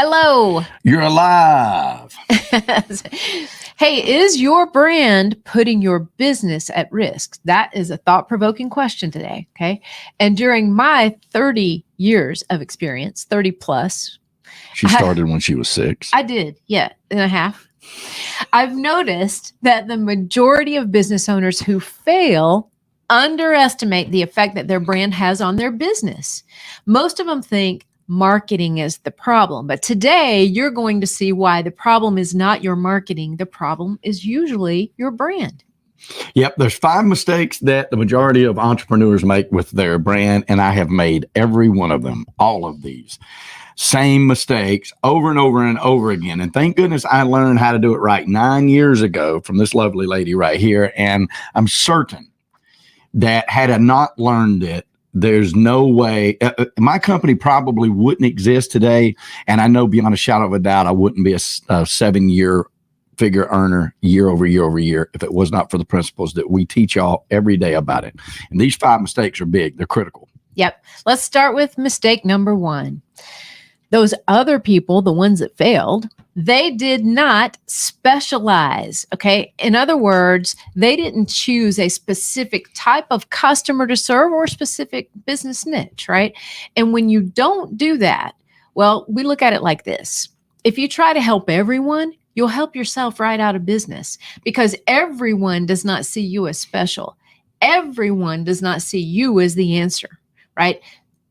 Hello. You're alive. Hey, is your brand putting your business at risk? That is a thought-provoking question today, okay? And during my 30 years of experience, 30 plus. She started when she was 6. I did, yeah, and a half. I've noticed that the majority of business owners who fail underestimate the effect that their brand has on their business. Most of them think marketing is the problem, but today you're going to see why the problem is not your marketing. The problem is usually your brand. Yep. There's 5 mistakes that the majority of entrepreneurs make with their brand, and I have made every one of them, all of these. Same mistakes over and over and over again. And thank goodness I learned how to do it right 9 years ago from this lovely lady right here. And I'm certain that had I not learned it, there's no way my company probably wouldn't exist today. And I know beyond a shadow of a doubt, I wouldn't be a 7-year figure earner year over year over year if it was not for the principles that we teach y'all every day about it. And these 5 mistakes are big. They're critical. Yep. Let's start with mistake number 1. Those other people, the ones that failed, they did not specialize, okay? In other words, they didn't choose a specific type of customer to serve or a specific business niche, right? And when you don't do that, well, we look at it like this. If you try to help everyone, you'll help yourself right out of business because everyone does not see you as special. Everyone does not see you as the answer, right?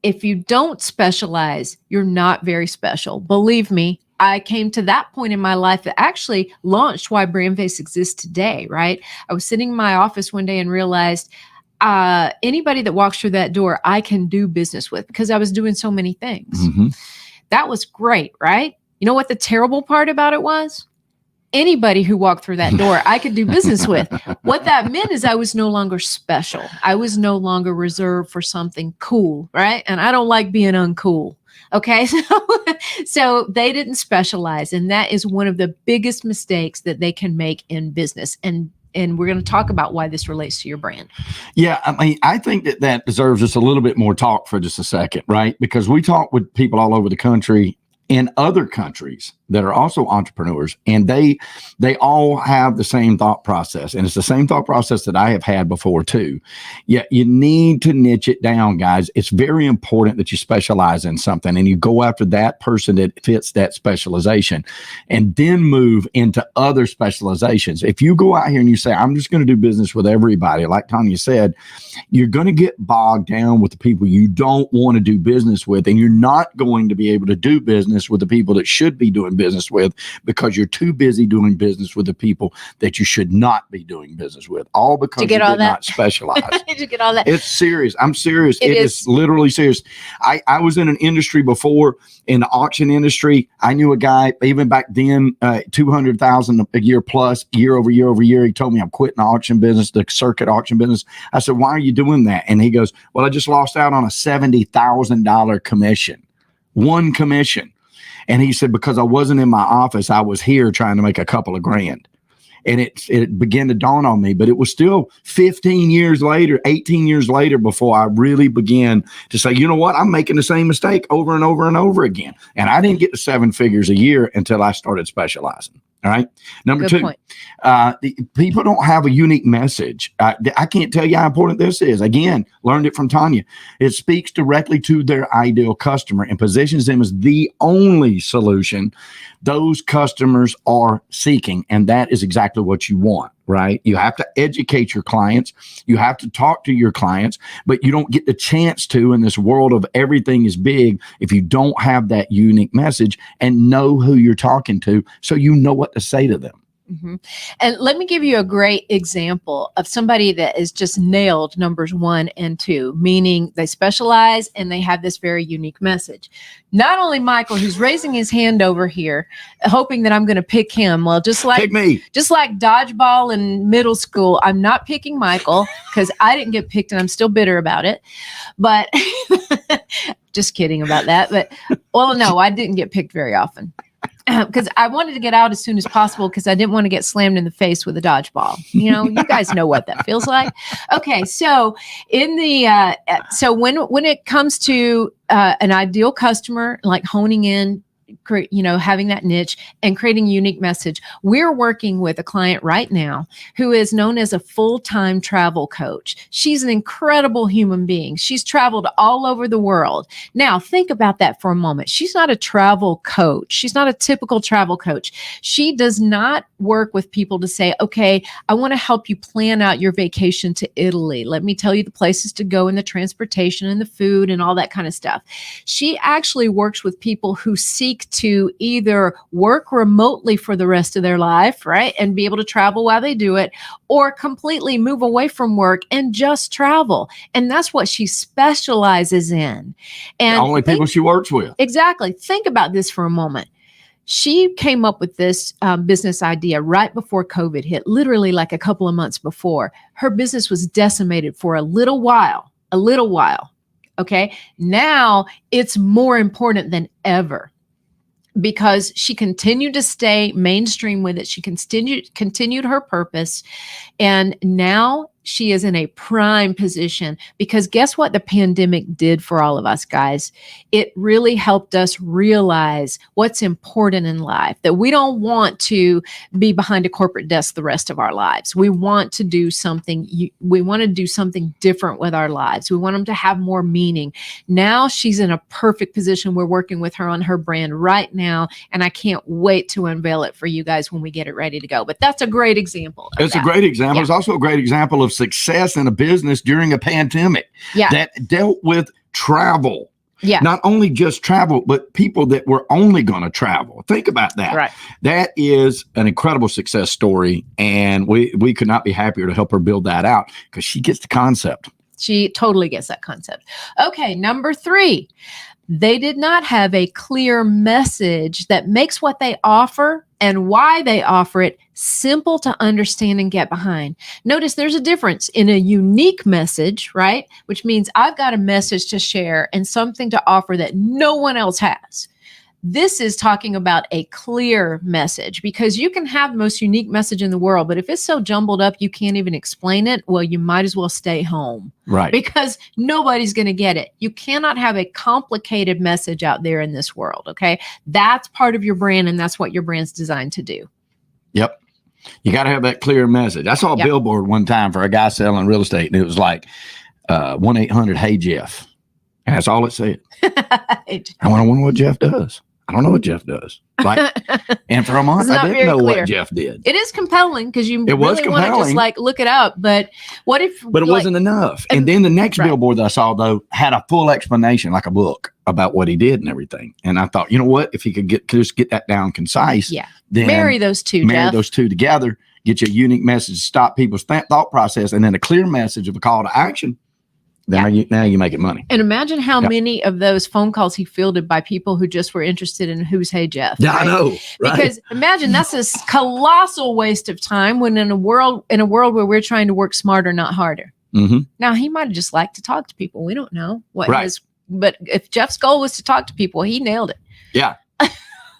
If you don't specialize, you're not very special. Believe me, I came to that point in my life that actually launched why BrandFace exists today, right? I was sitting in my office one day and realized anybody that walks through that door, I can do business with because I was doing so many things. Mm-hmm. That was great, right? You know what the terrible part about it was? Anybody who walked through that door, I could do business with. What that meant is I was no longer special. I was no longer reserved for something cool, right? And I don't like being uncool. Okay. So they didn't specialize. And that is one of the biggest mistakes that they can make in business. And we're going to talk about why this relates to your brand. Yeah, I mean, I think that deserves just a little bit more talk for just a second, right? Because we talk with people all over the country in other countries that are also entrepreneurs, and they all have the same thought process, and it's the same thought process that I have had before too. Yeah, you need to niche it down, guys. It's very important that you specialize in something and you go after that person that fits that specialization and then move into other specializations. If you go out here and you say, I'm just going to do business with everybody, like Tanya said, you're going to get bogged down with the people you don't want to do business with, and you're not going to be able to do business with the people that should be doing business with because you're too busy doing business with the people that you should not be doing business with, all because you did not specialize. Did you get all that? It's serious. I'm serious. It is literally serious. I was in an industry before, in the auction industry. I knew a guy even back then, $200,000 a year plus, year over year over year. He told me I'm quitting the auction business, the circuit auction business. I said, why are you doing that? And he goes, well, I just lost out on a $70,000 commission, one commission. And he said, because I wasn't in my office, I was here trying to make a couple of grand. And it began to dawn on me, but it was still 15 years later, 18 years later before I really began to say, you know what, I'm making the same mistake over and over and over again. And I didn't get to 7 figures a year until I started specializing. All right. Number Good 2, point. The people don't have a unique message. I can't tell you how important this is. Again, learned it from Tanya. It speaks directly to their ideal customer and positions them as the only solution those customers are seeking. And that is exactly what you want, right? You have to educate your clients. You have to talk to your clients, but you don't get the chance to in this world of everything is big if you don't have that unique message and know who you're talking to so you know what to say to them. Mm-hmm. And let me give you a great example of somebody that is just nailed numbers 1 and 2, meaning they specialize and they have this very unique message. Not only Michael, who's raising his hand over here, hoping that I'm going to pick him. Well, just like Pick me. Just like dodgeball in middle school, I'm not picking Michael because I didn't get picked and I'm still bitter about it. But just kidding about that. But well, no, I didn't get picked very often. Because I wanted to get out as soon as possible because I didn't want to get slammed in the face with a dodgeball. You know, you guys know what that feels like. Okay, so in the when it comes to an ideal customer, like honing in having that niche and creating a unique message. We're working with a client right now who is known as a full-time travel coach. She's an incredible human being. She's traveled all over the world. Now, think about that for a moment. She's not a travel coach. She's not a typical travel coach. She does not work with people to say, okay, I want to help you plan out your vacation to Italy. Let me tell you the places to go and the transportation and the food and all that kind of stuff. She actually works with people who seek to either work remotely for the rest of their life, right, and be able to travel while they do it, or completely move away from work and just travel. And that's what she specializes in. And the only people she works with. Exactly. Think about this for a moment. She came up with this business idea right before COVID hit, literally like a couple of months before. Her business was decimated for a little while. Okay. Now it's more important than ever because she continued to stay mainstream with it. She continued her purpose. And now she is in a prime position because guess what the pandemic did for all of us, guys? It really helped us realize what's important in life, that we don't want to be behind a corporate desk the rest of our lives. We want to do something. We want to do something different with our lives. We want them to have more meaning. Now she's in a perfect position. We're working with her on her brand right now, and I can't wait to unveil it for you guys when we get it ready to go. But that's a great example. It's a great example. Yeah. It's also a great example of success in a business during a pandemic that dealt with travel. Yeah. Not only just travel, but people that were only going to travel. Think about that. Right. That is an incredible success story. And we could not be happier to help her build that out because she gets the concept. She totally gets that concept. Okay. Number 3, they did not have a clear message that makes what they offer and why they offer it simple to understand and get behind. Notice there's a difference in a unique message, right? Which means I've got a message to share and something to offer that no one else has. This is talking about a clear message because you can have the most unique message in the world, but if it's so jumbled up you can't even explain it, well, you might as well stay home. Right. Because nobody's going to get it. You cannot have a complicated message out there in this world, okay? That's part of your brand, and that's what your brand's designed to do. Yep. You got to have that clear message. I saw a billboard one time for a guy selling real estate, and it was like 1-800-HEY-JEFF. And that's all it said. I want to wonder what Jeff does. I don't know what Jeff does. Like, and for a month, I didn't know what Jeff did. It is compelling because you really want to just like look it up. But what if? But it wasn't enough. And then the next billboard that I saw though had a full explanation, like a book, about what he did and everything. And I thought, you know what? If he could just get that down concise, then marry those two together, get you a unique message, stop people's thought process, and then a clear message of a call to action. Now you make it money. And imagine how many of those phone calls he fielded by people who just were interested in who's Hey Jeff. Yeah, right? I know. Right? Because imagine that's a colossal waste of time when in a world where we're trying to work smarter, not harder. Mm-hmm. Now he might have just liked to talk to people. We don't know what his, but if Jeff's goal was to talk to people, he nailed it. Yeah.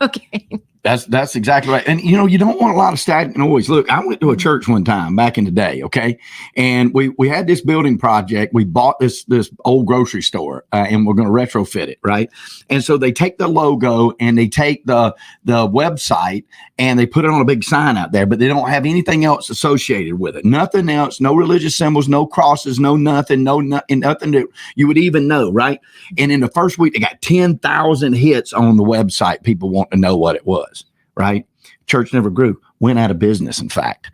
Okay. That's exactly right. And, you don't want a lot of static noise. Look, I went to a church one time back in the day, okay? And we had this building project. We bought this old grocery store, and we're going to retrofit it, right? And so they take the logo and they take the website and they put it on a big sign out there, but they don't have anything else associated with it. Nothing else, no religious symbols, no crosses, no nothing that you would even know, right? And in the first week, they got 10,000 hits on the website. People want to know what it was. Right? Church never grew, went out of business, in fact,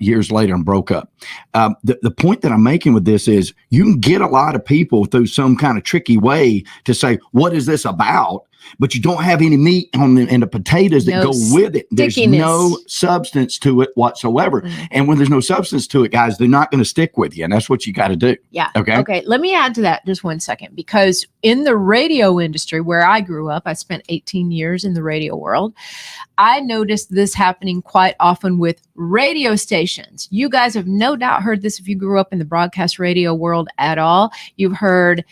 years later and broke up. The point that I'm making with this is you can get a lot of people through some kind of tricky way to say, what is this about? But you don't have any meat on the potatoes that go with it. There's no substance to it whatsoever. Mm-hmm. And when there's no substance to it, guys, they're not going to stick with you. And that's what you got to do. Yeah. Okay. Let me add to that just 1 second, because in the radio industry where I grew up, I spent 18 years in the radio world. I noticed this happening quite often with radio stations. You guys have no doubt heard this if you grew up in the broadcast radio world at all. You've heard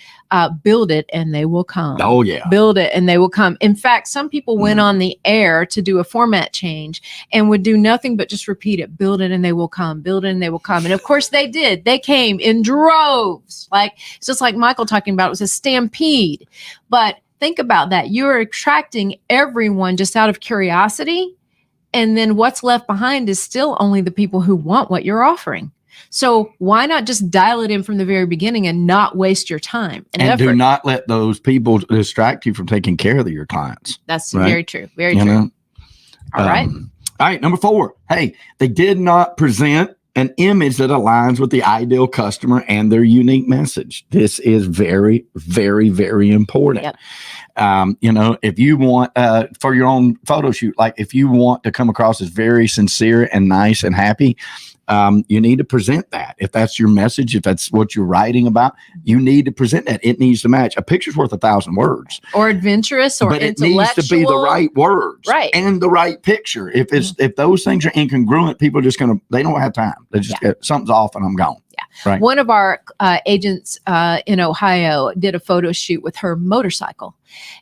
build it and they will come. Oh, yeah. Build it and they will come. In fact, some people went on the air to do a format change and would do nothing but just repeat it. Build it and they will come. Build it and they will come. And of course they did. They came in droves. Like, it's just like Michael talking about, it was a stampede. But Think about that. You're attracting everyone just out of curiosity. And then what's left behind is still only the people who want what you're offering. So why not just dial it in from the very beginning and not waste your time and effort? do not let those people distract you from taking care of your clients. That's right? very true. Very You true. know? All right. All right. Number 4. Hey, they did not present an image that aligns with the ideal customer and their unique message. This is very, very, very important. Yep. If you want for your own photo shoot, like if you want to come across as very sincere and nice and happy, you need to present that. If that's your message, if that's what you're writing about, you need to present that. It needs to match. A picture's worth 1,000 words. Or adventurous or but it intellectual. needs to be the right words, Right. and the right picture. If if those things are incongruent, people are just they don't have time. They just something's off, and I'm gone. Yeah. Right. One of our agents in Ohio did a photo shoot with her motorcycle.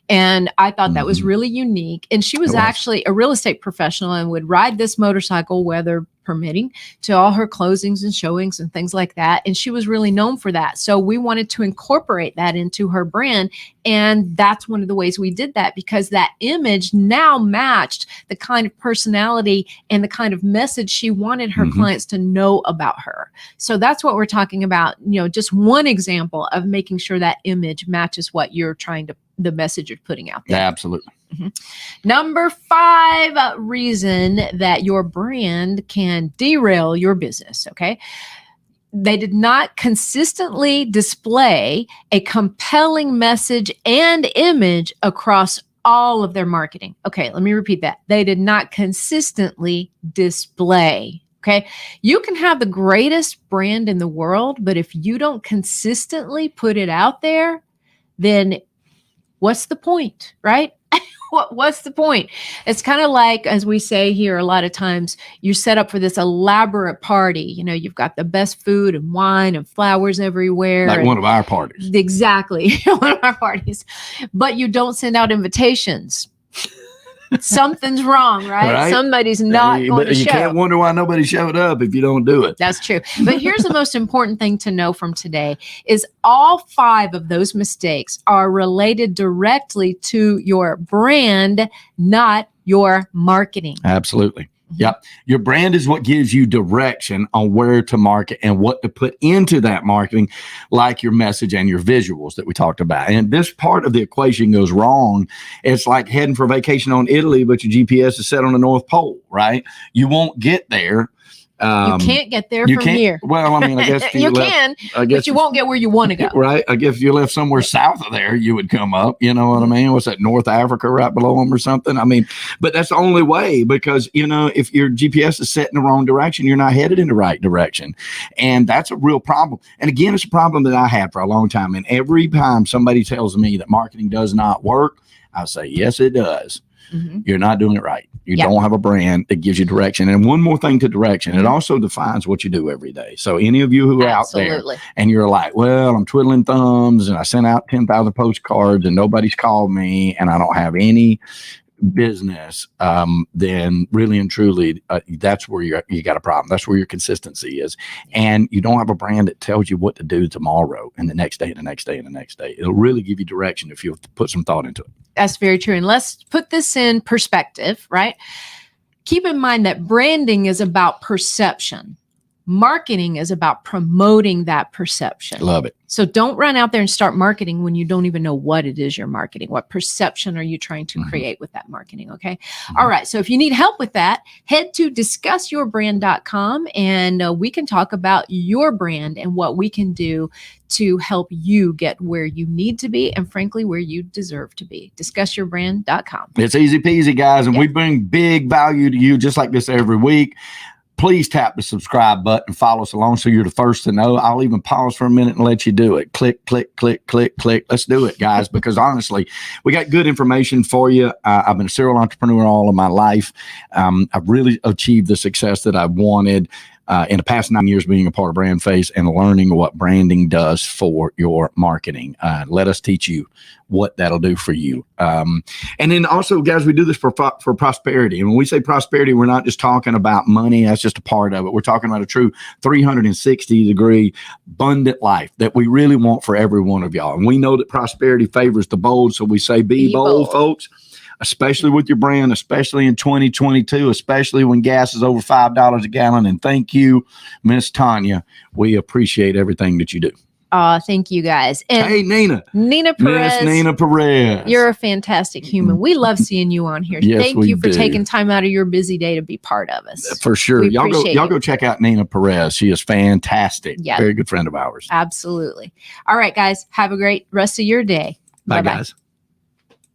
And I thought that was really unique. And she was actually a real estate professional and would ride this motorcycle, weather permitting, to all her closings and showings and things like that. And she was really known for that. So we wanted to incorporate that into her brand. And that's one of the ways we did that, because that image now matched the kind of personality and the kind of message she wanted her clients to know about her. So that's what we're talking about. Just one example of making sure that image matches what you're the message you're putting out there. Yeah, absolutely. Number 5 reason that your brand can derail your business. Okay. They did not consistently display a compelling message and image across all of their marketing. Okay. Let me repeat that. They did not consistently display. Okay. You can have the greatest brand in the world, but if you don't consistently put it out there, then what's the point, right? What's the point? It's kind of like, as we say here, a lot of times you set up for this elaborate party. You've got the best food and wine and flowers everywhere. Like one of our parties. Exactly. One of our parties. But you don't send out invitations. Something's wrong, right? Somebody's not going to show. You can't wonder why nobody showed up if you don't do it. That's true. But here's the most important thing to know from today is all 5 of those mistakes are related directly to your brand, not your marketing. Absolutely. Yep. Your brand is what gives you direction on where to market and what to put into that marketing, like your message and your visuals that we talked about. And this part of the equation goes wrong. It's like heading for vacation on Italy, but your GPS is set on the North Pole, right? You won't get there. You can't get there from here. Well, I mean, I guess you can, but you won't get where you want to go. Right. I guess if you left somewhere south of there, you would come up. You know what I mean? What's that, North Africa right below them or something? I mean, but that's the only way, because, if your GPS is set in the wrong direction, you're not headed in the right direction. And that's a real problem. And again, it's a problem that I had for a long time. And every time somebody tells me that marketing does not work, I say, yes, it does. You're not doing it right. You don't have a brand that gives you direction. And one more thing to direction, it also defines what you do every day. So any of you who are out there and you're like, well, I'm twiddling thumbs and I sent out 10,000 postcards and nobody's called me and I don't have any business, then really and truly, that's where you got a problem. That's where your consistency is. And you don't have a brand that tells you what to do tomorrow and the next day and the next day and the next day. It'll really give you direction if you put some thought into it. That's very true. And let's put this in perspective, right? Keep in mind that branding is about perception. Marketing is about promoting that perception. Love it. So don't run out there and start marketing when you don't even know what it is you're marketing. What perception are you trying to create with that marketing? Okay. All right. So if you need help with that, head to discussyourbrand.com and we can talk about your brand and what we can do to help you get where you need to be and frankly, where you deserve to be. Discussyourbrand.com. It's easy peasy, guys. And we bring big value to you just like this every week. Please tap the subscribe button, follow us along so you're the first to know. I'll even pause for a minute and let you do it. Click, click, click, click, click. Let's do it, guys, because honestly, we got good information for you. I've been a serial entrepreneur all of my life. I've really achieved the success that I wanted. in the past 9 years being a part of BrandFace and learning what branding does for your marketing. Let us teach you what that'll do for you. And then also, guys, we do this for prosperity. And when we say prosperity, we're not just talking about money. That's just a part of it. We're talking about a true 360-degree abundant life that we really want for every one of y'all. And we know that prosperity favors the bold. So we say, be bold, folks, especially with your brand, especially in 2022, especially when gas is over $5 a gallon. And thank you, Miss Tanya. We appreciate everything that you do. Thank you guys. And hey, Nina Perez. Miss Nina Perez. You're a fantastic human. We love seeing you on here. Yes, Thank you for do. taking time out of your busy day to be part of us. For sure. We Y'all appreciate go you. go check out Nina Perez. She is fantastic. Yeah. Very good friend of ours. Absolutely. All right, guys. Have a great rest of your day. Bye, Bye-bye. guys.